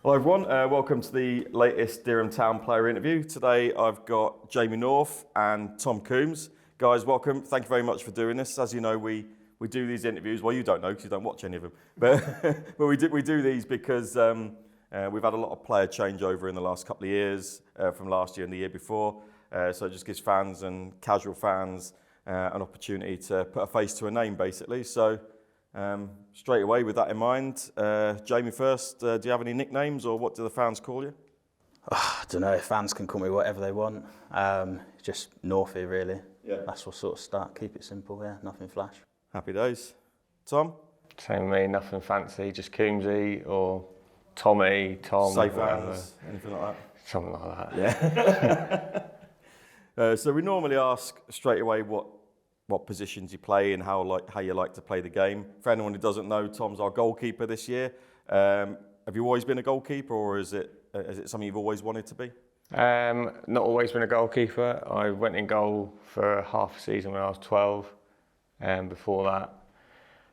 Hello everyone, welcome to the latest Dereham Town player interview. Today I've got Jamie North and Tom Coombe. Guys, welcome. Thank you very much for doing this. As you know, we do these interviews. Well, you don't know because you don't watch any of them. But we do these because we've had a lot of player changeover in the last couple of years, from last year and the year before. So it just gives fans and casual fans an opportunity to put a face to a name, basically. So straight away with that in mind, Jamie first, do you have any nicknames or what do the fans call you? I don't know, fans can call me whatever they want. Just Northie really. Yeah. That's what sort of start, keep it simple, yeah, nothing flash. Happy days. Tom? Same with me, nothing fancy, just Coomesy or Tommy, Tom. Safe hands, anything like that? Something like that. Yeah. So we normally ask straight away what positions you play and how you like to play the game. For anyone who doesn't know, Tom's our goalkeeper this year. Have you always been a goalkeeper, or is it something you've always wanted to be? Not always been a goalkeeper. I went in goal for half a season when I was 12. Before that,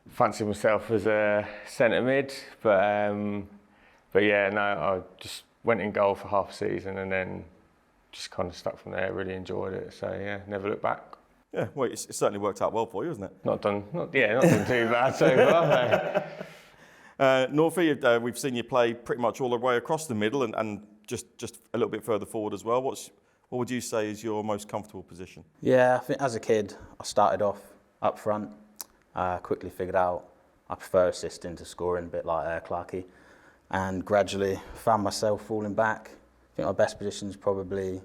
fancied myself as a centre mid, but yeah, no, I just went in goal for half a season and then just kind of stuck from there. Really enjoyed it. So yeah, never looked back. Yeah, well, it certainly worked out well for you, hasn't it? Not done too bad so far. No. Northie, we've seen you play pretty much all the way across the middle and just a little bit further forward as well. What would you say is your most comfortable position? Yeah, I think as a kid, I started off up front, quickly figured out I prefer assisting to scoring, a bit like Clarkey, and gradually found myself falling back. I think my best position is probably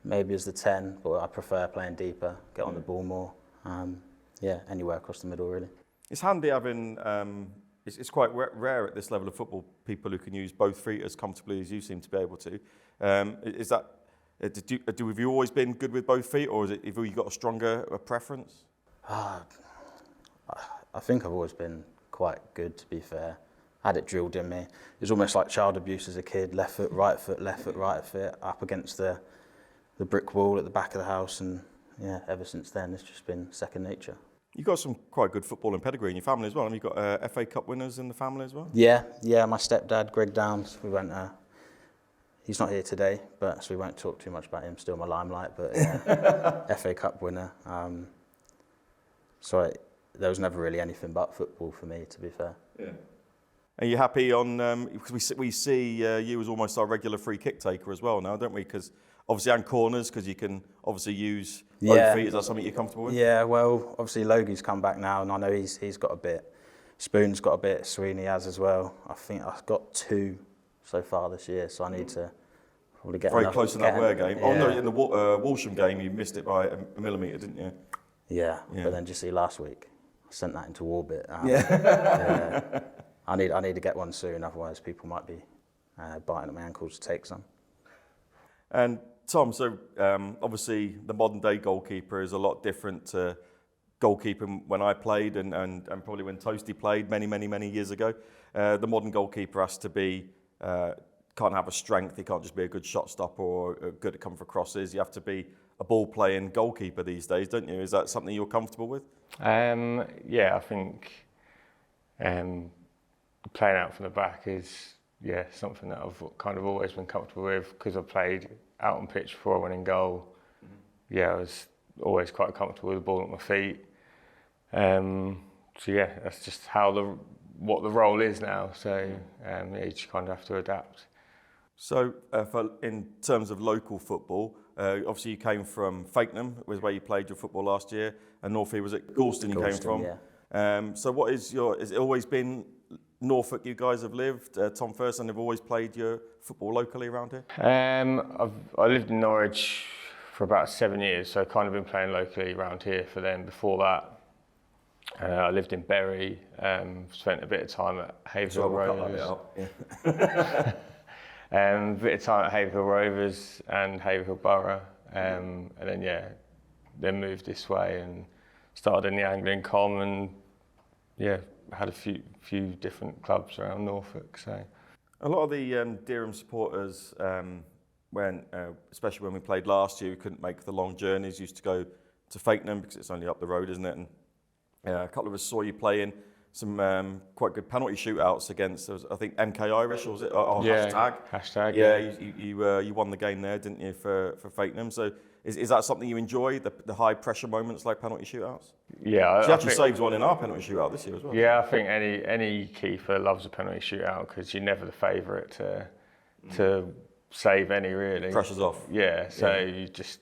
maybe as the 10, but I prefer playing deeper, get on the ball more. Yeah, anywhere across the middle, really. It's handy having, it's quite rare at this level of football, people who can use both feet as comfortably as you seem to be able to. Is that, have you always been good with both feet, or have you got a stronger preference? I think I've always been quite good, to be fair. I had it drilled in me. It was almost like child abuse as a kid, left foot, right foot, left foot, right foot, up against the brick wall at the back of the house, and yeah, ever since then it's just been second nature. You've got some quite good footballing pedigree in your family as well. Have you got FA Cup winners in the family as well? Yeah, my stepdad, Greg Downs, we went, he's not here today, but so we won't talk too much about him, still my limelight, but yeah, FA Cup winner. So there was never really anything but football for me, to be fair. Yeah. Are you happy on, because we see you as almost our regular free kick taker as well now, don't we? Because obviously, and corners, because you can obviously use both feet. Is that something you're comfortable with? Yeah, well, obviously Logie's come back now, and I know he's got a bit. Spoon's got a bit, Sweeney has as well. I think I've got 2 so far this year, so I need to probably get very close in that Ware game. Yeah. Oh no, in the Walsham game, you missed it by a millimetre, didn't you? Yeah, but then just see last week, I sent that into orbit. Yeah. I need to get one soon, otherwise people might be biting at my ankles to take some. And Tom, so obviously the modern day goalkeeper is a lot different to goalkeeping when I played and probably when Toasty played many years ago. The modern goalkeeper has to be, can't have a strength, he can't just be a good shot stopper or good at coming for crosses. You have to be a ball playing goalkeeper these days, don't you? Is that something you're comfortable with? Yeah, I think playing out from the back is something that I've kind of always been comfortable with because I played out on pitch before I went in goal. Mm-hmm. Yeah, I was always quite comfortable with the ball at my feet. So yeah, that's just what the role is now. So you just kind of have to adapt. So in terms of local football, obviously you came from Fakenham, was where you played your football last year, and Northie was at Gorleston you came from. Yeah. So what is has it always been Norfolk you guys have lived? Tom first, and have always played your football locally around here? I lived in Norwich for about 7 years, so I've kind of been playing locally around here for them. Before that, I lived in Bury, spent a bit of time at Haverhill Rovers. A bit of time at Haverhill Rovers and Haverhill Borough, and then moved this way and started in the Anglian Com and had a few different clubs around Norfolk. So a lot of the Dereham supporters, especially when we played last year, we couldn't make the long journeys. Used to go to Fakenham because it's only up the road, isn't it? And a couple of us saw you playing quite good penalty shootouts against, I think, MK Irish, or was it? Oh, Yeah, hashtag. yeah. You won the game there, didn't you, for Fakenham? So is that something you enjoy, the high pressure moments like penalty shootouts? Yeah, She actually saved one in our penalty shootout this year as well. Yeah, I think any keeper loves a penalty shootout because you're never the favourite to save any, really. Pressure's off. Yeah, so you just.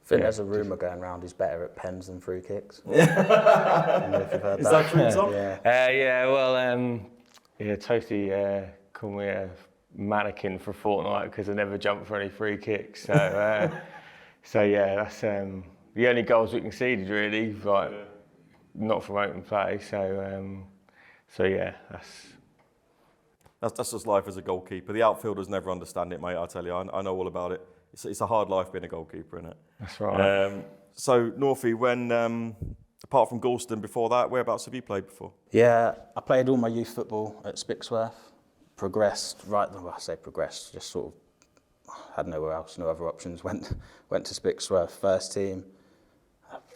I think there's a rumour going around he's better at pens than free kicks. Is that true, Tom? Toasty called me a mannequin for a fortnight because I never jumped for any free kicks. So, that's the only goals we conceded, really, like not from open play. So, That's just life as a goalkeeper. The outfielders never understand it, mate. I tell you, I know all about it. It's a hard life being a goalkeeper, isn't it? That's right. So, Northie, when apart from Galston, before that, whereabouts have you played before? Yeah, I played all my youth football at Spixworth. Progressed, just sort of had nowhere else, no other options. Went to Spixworth first team.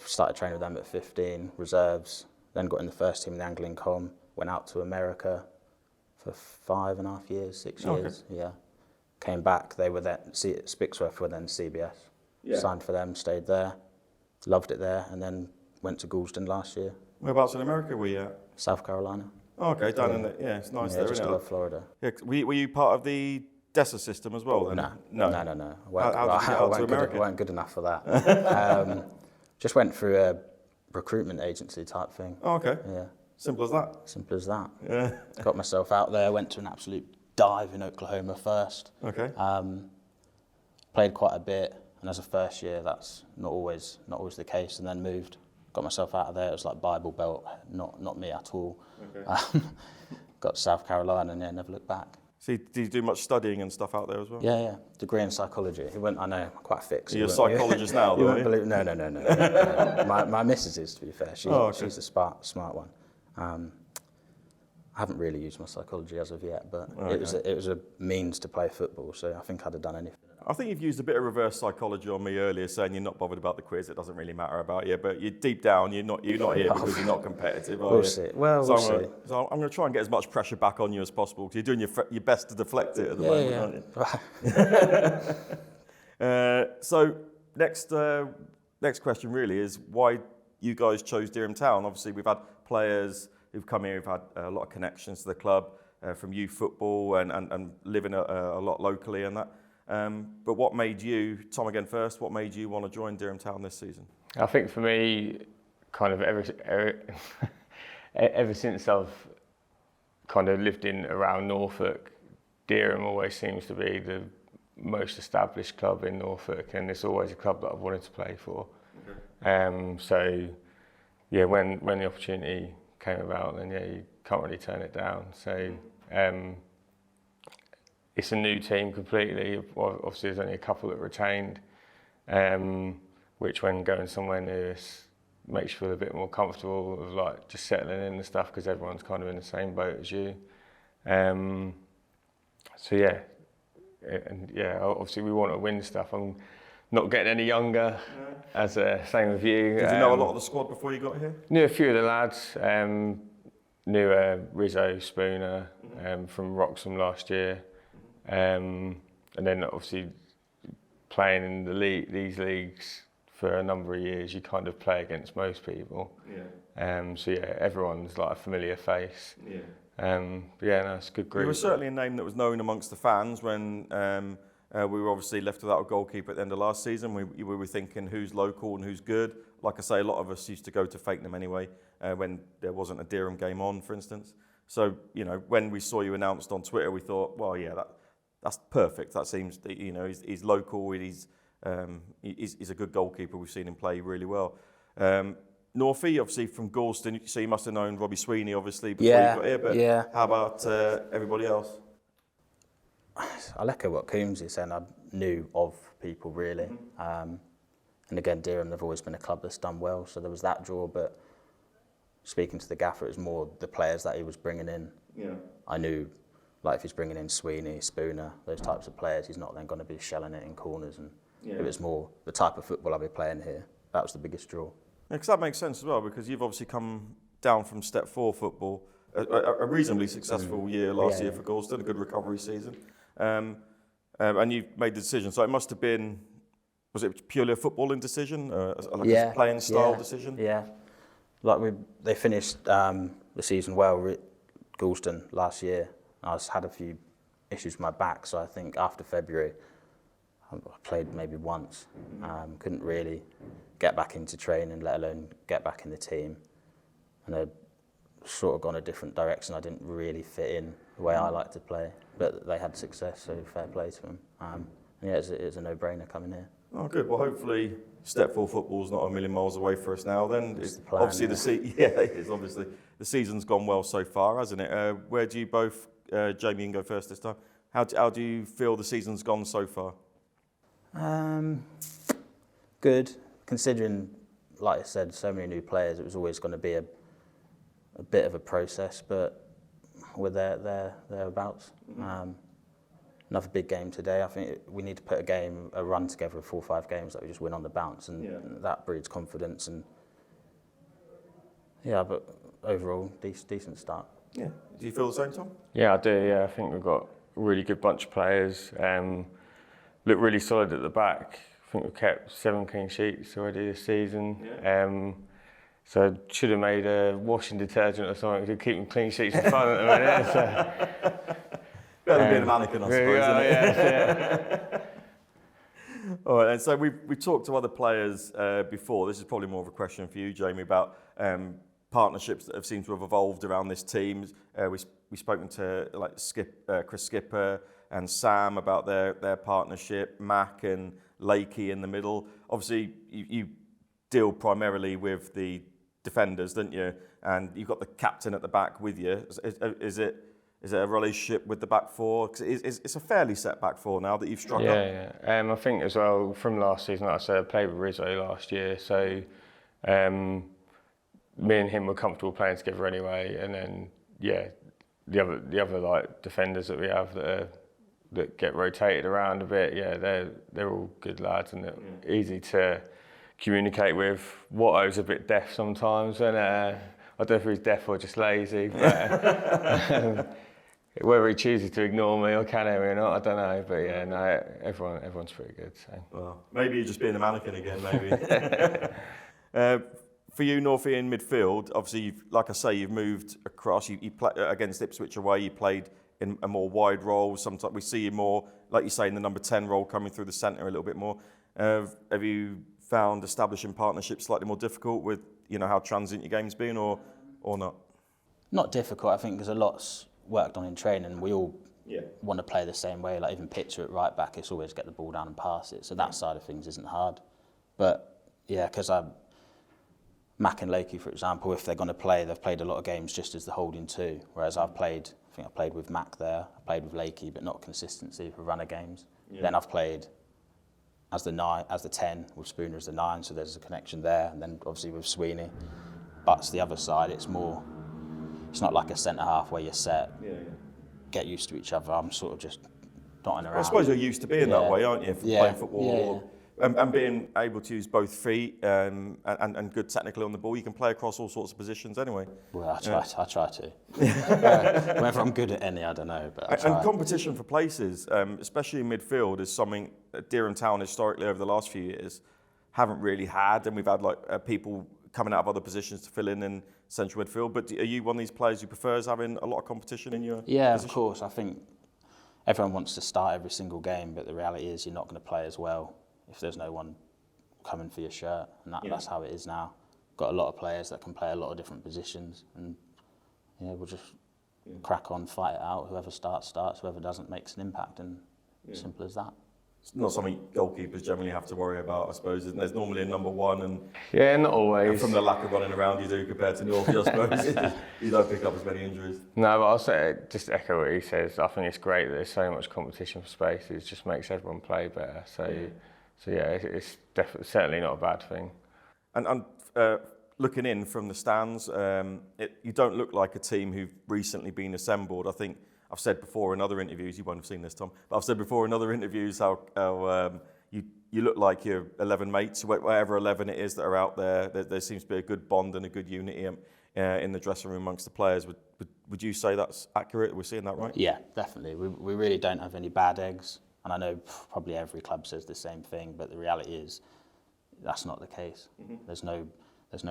Started training with them at 15, reserves. Then got in the first team in the Angling Com. Went out to America for 5.5 years, 6 years. Yeah. Came back. They were then Spixworth were then CBS. Yeah. Signed for them, stayed there, loved it there, and then went to Galston last year. Whereabouts in America were you at? South Carolina. Oh, okay, down in the, it's nice there, just isn't it? above Florida. Yeah, were you part of the DESA system as well then? No. How I did you get out to America? weren't good enough for that. Just went through a recruitment agency type thing. Oh, okay. Yeah. Simple as that. Simple as that. Yeah. Got myself out there, went to an absolute dive in Oklahoma first. Okay. Played quite a bit, and as a first year, that's not always the case. And then moved, got myself out of there. It was like Bible Belt, not me at all. Okay. Got to South Carolina, and never looked back. So did you do much studying and stuff out there as well? Yeah. Degree in psychology. I know, quite fixed. So you're a psychologist now, though, are you? No. My missus is, to be fair. She's a smart one. I haven't really used my psychology as of yet, but it was a means to play football, so I think I'd have done anything. I think you've used a bit of reverse psychology on me earlier, saying you're not bothered about the quiz. It doesn't really matter about you, but you deep down, you're not here because you're not competitive. We'll see. So I'm going to try and get as much pressure back on you as possible because you're doing your best to deflect it at the moment, aren't you? So next question really is why you guys chose Dereham Town. Obviously, we've had players who've come here, who've had a lot of connections to the club from youth football and living a lot locally and that. But what made you, Tom again first, what made you want to join Dereham Town this season? I think for me, kind of ever since I've kind of lived in around Norfolk, Dereham always seems to be the most established club in Norfolk, and it's always a club that I've wanted to play for. Okay. So yeah, when the opportunity came about, then you can't really turn it down. So it's a new team completely. Obviously, there's only a couple that retained, which when going somewhere new makes you feel a bit more comfortable of like just settling in and stuff because everyone's kind of in the same boat as you. Obviously we want to win stuff. I'm not getting any younger, same with you. Did you know a lot of the squad before you got here? Knew a few of the lads. Knew Rizzo Spooner from Wroxham last year. And then obviously playing in these leagues for a number of years, you kind of play against most people. Yeah. Everyone's like a familiar face. Yeah. It's a good group. You were certainly a name that was known amongst the fans when we were obviously left without a goalkeeper at the end of last season. We were thinking who's local and who's good. Like I say, a lot of us used to go to Fakenham anyway when there wasn't a Dereham game on, for instance. So, when we saw you announced on Twitter, we thought, well, yeah, that's perfect. That seems, he's local. He's a good goalkeeper. We've seen him play really well. Northie, obviously from Galston, so you must have known Robbie Sweeney, obviously, before you got here. But how about everybody else? I'll echo what Coombe said. I knew of people really, and again, Dereham, they've always been a club that's done well, so there was that draw. But speaking to the gaffer, it was more the players that he was bringing in. Yeah. I knew, like if he's bringing in Sweeney, Spooner, those types of players, he's not then going to be shelling it in corners, and it was more the type of football I'll be playing here. That was the biggest draw. Because that makes sense as well, because you've obviously come down from Step 4 football. A reasonably successful year last year for Galston, a good recovery season. And you made the decision. So it must have been, was it purely a footballing decision? Like a playing style decision? Yeah. They finished the season well at Galston last year. I had a few issues with my back, so I think after February, I played maybe once. Couldn't really get back into training, let alone get back in the team. And I'd sort of gone a different direction. I didn't really fit in the way I like to play, but they had success, so fair play to them. It's a no-brainer coming here. Oh, good. Well, hopefully Step 4 football's not a million miles away for us now then. It's the plan, obviously, it is, obviously. The season's gone well so far, hasn't it? Where do you both, Jamie, you can go first this time. How do you feel the season's gone so far? Good. Considering, like I said, so many new players, it was always going to be a bit of a process, but we're thereabouts. Another big game today. I think we need to put a run together of 4 or 5 games that we just win on the bounce, and that breeds confidence. And but overall, decent start. Yeah. Do you feel the same, Tom? Yeah, I do. Yeah, I think we've got a really good bunch of players. Look really solid at the back. I think we've kept 7 clean sheets already this season. Yeah. So should have made a washing detergent or something to keep them clean sheets in front at the minute. So. Better than being a mannequin, I suppose, isn't it? Yeah. All right, and so we've talked to other players before. This is probably more of a question for you, Jamie, about partnerships that have seemed to have evolved around this team. We've spoken to Chris Skipper and Sam about their partnership, Mac and Lakey in the middle. Obviously, you deal primarily with the defenders, don't you? And you've got the captain at the back with you. Is it a relationship with the back four? Because it's a fairly set back four now that you've struck up. Yeah. I think as well from last season, like I said, I played with Rizzo last year, so me and him were comfortable playing together anyway. And then the other like defenders that we have that get rotated around a bit, they're all good lads and they're easy to communicate with. Watto's a bit deaf sometimes, and I don't know if he's deaf or just lazy, but whether he chooses to ignore me or can or not, I don't know. But no, everyone's pretty good. So. Well, maybe you're just being a mannequin again, maybe. For you, Northie in midfield, obviously, like I say, you've moved across. You play against Ipswich away. You played in a more wide role. Sometimes we see you more, like you say, in the number 10 role, coming through the centre a little bit more. Have you found establishing partnerships slightly more difficult with how transient your game's been, or not? Not difficult. I think there's a lot's worked on in training. We all want to play the same way. Like even Pitcher at right back, it's always get the ball down and pass it. So that side of things isn't hard. But because Mac and Lakey, for example, if they're going to play, they've played a lot of games just as the holding two. Whereas I played with Mac there, I played with Lakey, but not consistency for runner games. Yeah. Then I've played as the 10, with Spooner as the 9, so there's a connection there. And then obviously with Sweeney. But the other side, it's not like a centre half where you're set, get used to each other. I'm sort of just dotting around. I suppose you're used to being that way, aren't you, playing football? And being able to use both feet and good technically on the ball, you can play across all sorts of positions anyway. Well, I try to. Whether I'm good at any, I don't know. But I try. And competition for places, especially in midfield, is something that Dereham Town historically over the last few years haven't really had. And we've had people coming out of other positions to fill in central midfield. But are you one of these players who prefers having a lot of competition in your position? Of course. I think everyone wants to start every single game, but the reality is you're not going to play as well if there's no one coming for your shirt, and that's how it is now. Got a lot of players that can play a lot of different positions, and we'll just crack on, fight it out. Whoever starts, whoever doesn't makes an impact, and simple as that. It's not something goalkeepers generally have to worry about, I suppose, isn't there? There's normally a number 1, and not always. And from the lack of running around you do compared to Northie, I suppose, you don't pick up as many injuries. No, but I'll say, just echo what he says. I think it's great that there's so much competition for space. It just makes everyone play better. So it's definitely certainly not a bad thing. And looking in from the stands, you don't look like a team who've recently been assembled. I think I've said before in other interviews, you won't have seen this, Tom, but I've said before in other interviews how you look like you're 11 mates, wherever 11 it is that are out there. There seems to be a good bond and a good unity in the dressing room amongst the players. Would you say that's accurate? We're seeing that right? Yeah, definitely. We really don't have any bad eggs, and I know probably every club says the same thing, but the reality is that's not the case. There's no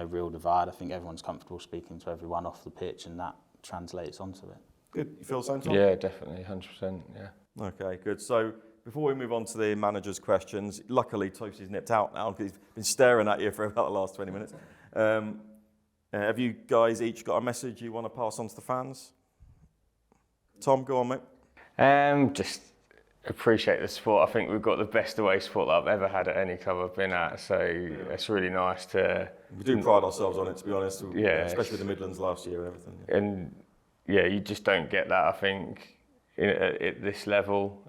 real divide. I think everyone's comfortable speaking to everyone off the pitch, and that translates onto it. Good. You feel the same, Tom? Yeah, definitely, 100%. Yeah. Okay, good. So before we move on to the manager's questions, luckily Toasty's nipped out now because he's been staring at you for about the last 20 minutes. Have you guys each got a message you want to pass on to the fans? Tom, go on, mate. Just appreciate the support. I think we've got the best away support that I've ever had at any club I've been at, so it's really nice to... We do pride ourselves on it, to be honest. Yeah. Especially the Midlands last year and everything. And yeah, you just don't get that, I think, at this level.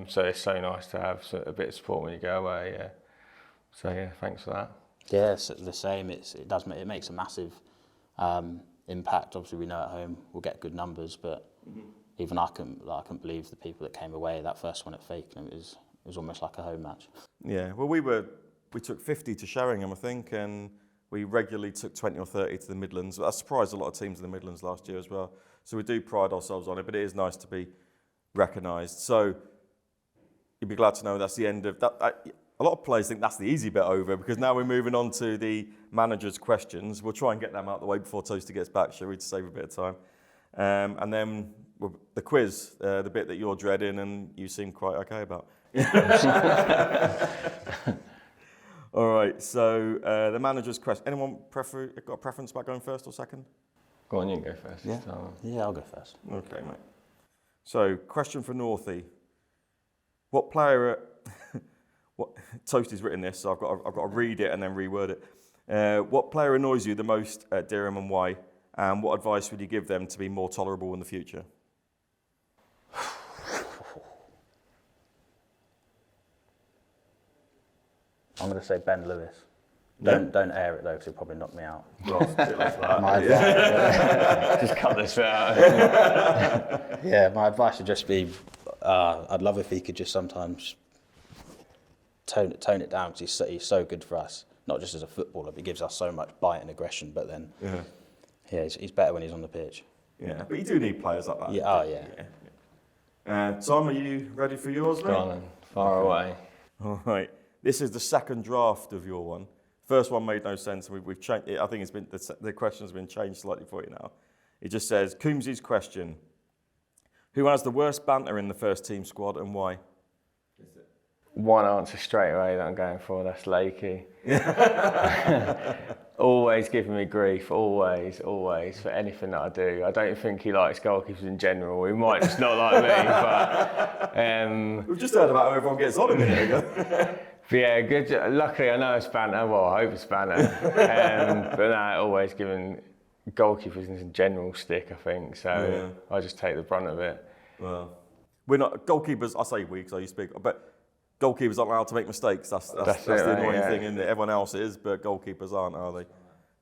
So it's so nice to have a bit of support when you go away. Yeah. So yeah, thanks for that. Yeah, it's the same. It makes a massive impact. Obviously, we know at home we'll get good numbers, but even I couldn't believe the people that came away. That first one at Fakenham, it was almost like a home match. Yeah, well, we took 50 to Sheringham, I think, and we regularly took 20 or 30 to the Midlands. I surprised a lot of teams in the Midlands last year as well. So we do pride ourselves on it, but it is nice to be recognised. So you'd be glad to know that's the end of that. A lot of players think that's the easy bit over, because now we're moving on to the manager's questions. We'll try and get them out of the way before Toasty gets back, shall we, to save a bit of time. And then the quiz, the bit that you're dreading and you seem quite okay about. All right, so the manager's question. Anyone got a preference about going first or second? Go on, you can go first. Yeah, yeah, I'll go first. Okay, mate. So, question for Northie. What player... Toasty's written this, so I've got to read it and then reword it. What player annoys you the most at Dereham and why? And what advice would you give them to be more tolerable in the future? I'm going to say Ben Lewis. Yeah. Don't air it though, because he'll probably knock me out. Well, a bit like that. My advice, Just cut this bit out. yeah, my advice would just be, I'd love if he could just sometimes tone it down, because he's so good for us, not just as a footballer, but he gives us so much bite and aggression. But then, he's better when he's on the pitch. Yeah, but you do need players like that. Yeah, oh yeah. Tom, are you ready for yours, mate? Go on then, far away. All right. This is the second draft of your one. First one made no sense. We've changed it. I think the question's been changed slightly for you now. It just says, Coombsy's question: who has the worst banter in the first team squad and why? One answer straight away that I'm going for, that's Lakey. Always giving me grief, always, for anything that I do. I don't think he likes goalkeepers in general. He might just not like me, but... We've just heard about how everyone gets on a minute ago. But yeah, good. Luckily, I know it's banter. Well, I hope it's banter. But no, always giving goalkeepers in general stick, I think. So I just take the brunt of it. Well, we're not... Goalkeepers, I say we, because I used to speak, but... Goalkeepers aren't allowed to make mistakes. That's the annoying thing, isn't it? Everyone else is, but goalkeepers aren't, are they?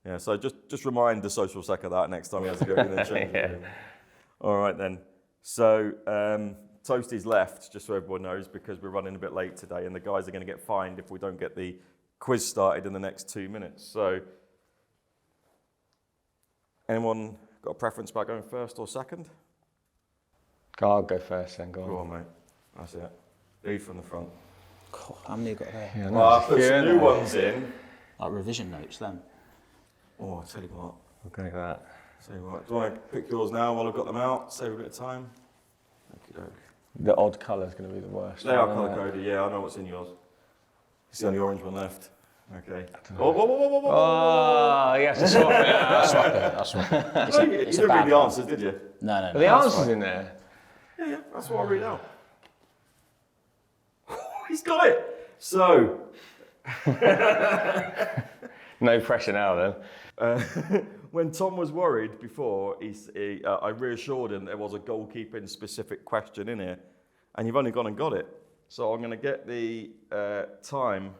Yeah. So just remind the social sec of that next time he has to go in the change room. All right then. So Toasty's left, just so everyone knows, because we're running a bit late today, and the guys are going to get fined if we don't get the quiz started in the next 2 minutes. So, anyone got a preference about going first or second? I'll go first then. Go on. Go on, mate. That's it. Lead from the front. God, how many you got there? Yeah, Well, I put some new ones in. Like revision notes then. Oh, I'll tell you what. I'll go with that. Do you want to pick yours now while I've got them out? Save a bit of time. Okey-doke. The odd colour's going to be the worst. They are colour coded, yeah, I know what's in yours. It's the only orange one left. Okay. Whoa. Oh, you have to swap it out. I'll swap it. You didn't read the answers, did you? No. Are the answers in there? Yeah, that's what I read out. He's got it! So... No pressure now then. When Tom was worried before, I reassured him there was a goalkeeping specific question in here, and you've only gone and got it. So I'm going to get the time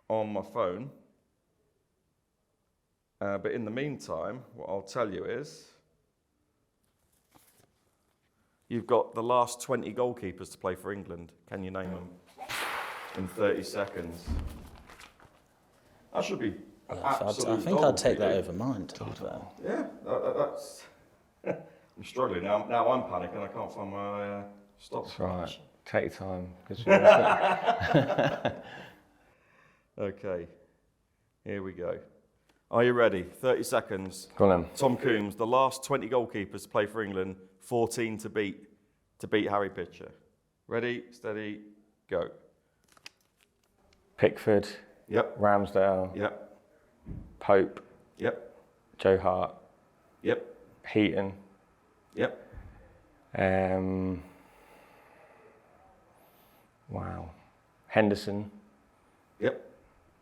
on my phone. But in the meantime, what I'll tell you is, you've got the last 20 goalkeepers to play for England. Can you name them in 30 seconds? That should be Yeah, so I absolute think dog, I'd take that really. over mine, to be fair. Yeah, that's. I'm struggling now. Now I'm panicking. I can't find my stop. That's right. Take your time. 'Cause Okay, here we go. Are you ready? 30 seconds. Go on then. Tom Coombe, the last 20 goalkeepers to play for England, 14 to beat Harry Pitcher. Ready, steady, go. Pickford, Yep, Ramsdale, yep, Pope, yep, Joe Hart, yep, Heaton, yep. wow, Henderson, Yep,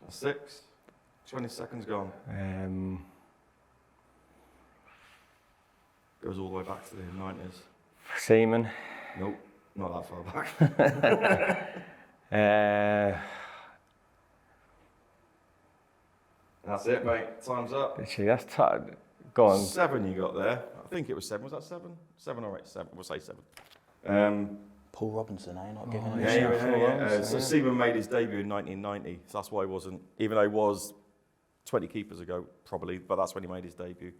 that's 6. 20 seconds gone. Goes all the way back to the 90s. Seaman. Nope, not that far back. That's it, mate. Time's up. Actually, that's tough. Go on. 7 you got there. I think it was 7. Was that 7? 7 or 8? 7. We'll say 7. Paul Robinson, not giving him a Yeah, shout. So Seaman made his debut in 1990. So that's why he wasn't, even though he was 20 keepers ago, probably, but that's when he made his debut.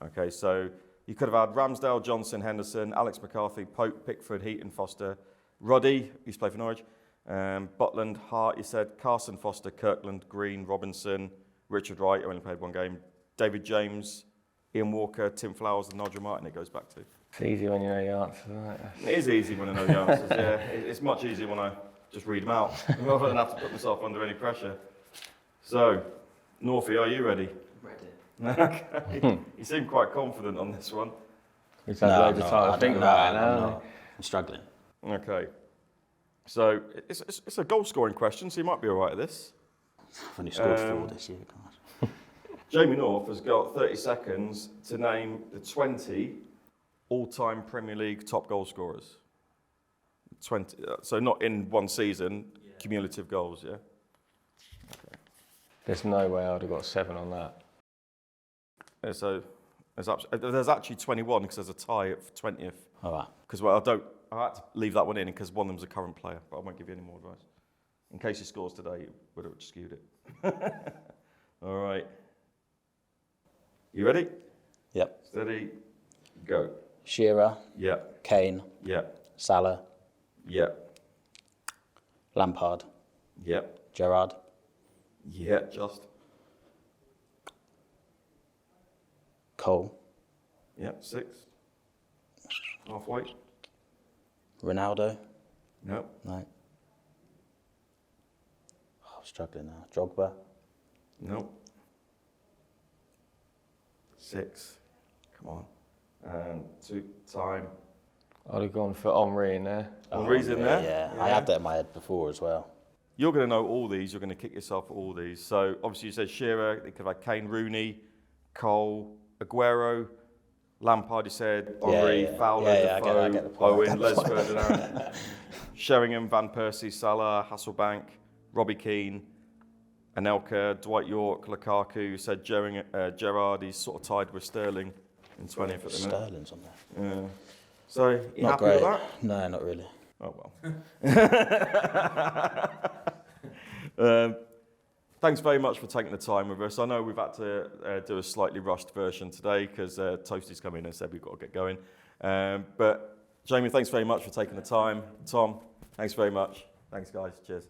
Okay, so you could have had Ramsdale, Johnson, Henderson, Alex McCarthy, Pope, Pickford, Heaton, Foster, Ruddy, used to play for Norwich, Butland, Hart, you said, Carson, Foster, Kirkland, Green, Robinson, Richard Wright, who only played 1 game, David James, Ian Walker, Tim Flowers, and Nigel Martin it goes back to. It's easy when you know the answers, isn't it? It is easy when I know the answers, yeah. It's much easier when I just read them out, rather than have to put myself under any pressure. So, Northie, are you ready? Ready. Okay. You seem quite confident on this one. We've had loads of time to think about it now. I'm struggling. Okay. So, it's a goal scoring question, so you might be all right at this. I've only scored 4 this year, guys. Jamie North has got 30 seconds to name the 20 all-time Premier League top goal scorers. 20, so not in one season, cumulative goals, yeah? There's no way I would have got 7 on that. Yeah, so there's actually 21 because there's a tie at 20th. All right. Because I had to leave that one in because one of them's a current player, but I won't give you any more advice. In case he scores today, it would have skewed it. All right. You ready? Yep. Steady. Go. Shearer, Yeah. Kane, Yeah. Salah, Yeah. Lampard, Yeah. Gerrard, Yeah. Just. Cole, Yeah. 6. Halfway. Ronaldo. No. No. Oh, I'm struggling now. Drogba. No. 6. Come on. And 2. Time. I'd have gone for Henry in there. Henry's in there? Yeah, I had that in my head before as well. You're going to know all these. You're going to kick yourself at all these. So obviously you said Shearer. They could have had Kane, Rooney, Cole, Aguero, Lampard. You said Henry, yeah. Fowler, Yeah, I Defoe, get the point. Owen, Les Ferdinand, Sheringham, Van Persie, Salah, Hasselbank, Robbie Keane, Anelka, Dwight York, Lukaku. You said Gerrard. He's sort of tied with Sterling in 20th at the minute. Sterling's on there. Yeah. So you Not happy great. with that? No, not really. Oh, well. Thanks very much for taking the time with us. I know we've had to do a slightly rushed version today because Toasty's come in and said we've got to get going. But Jamie, thanks very much for taking the time. Tom, thanks very much. Thanks, guys. Cheers.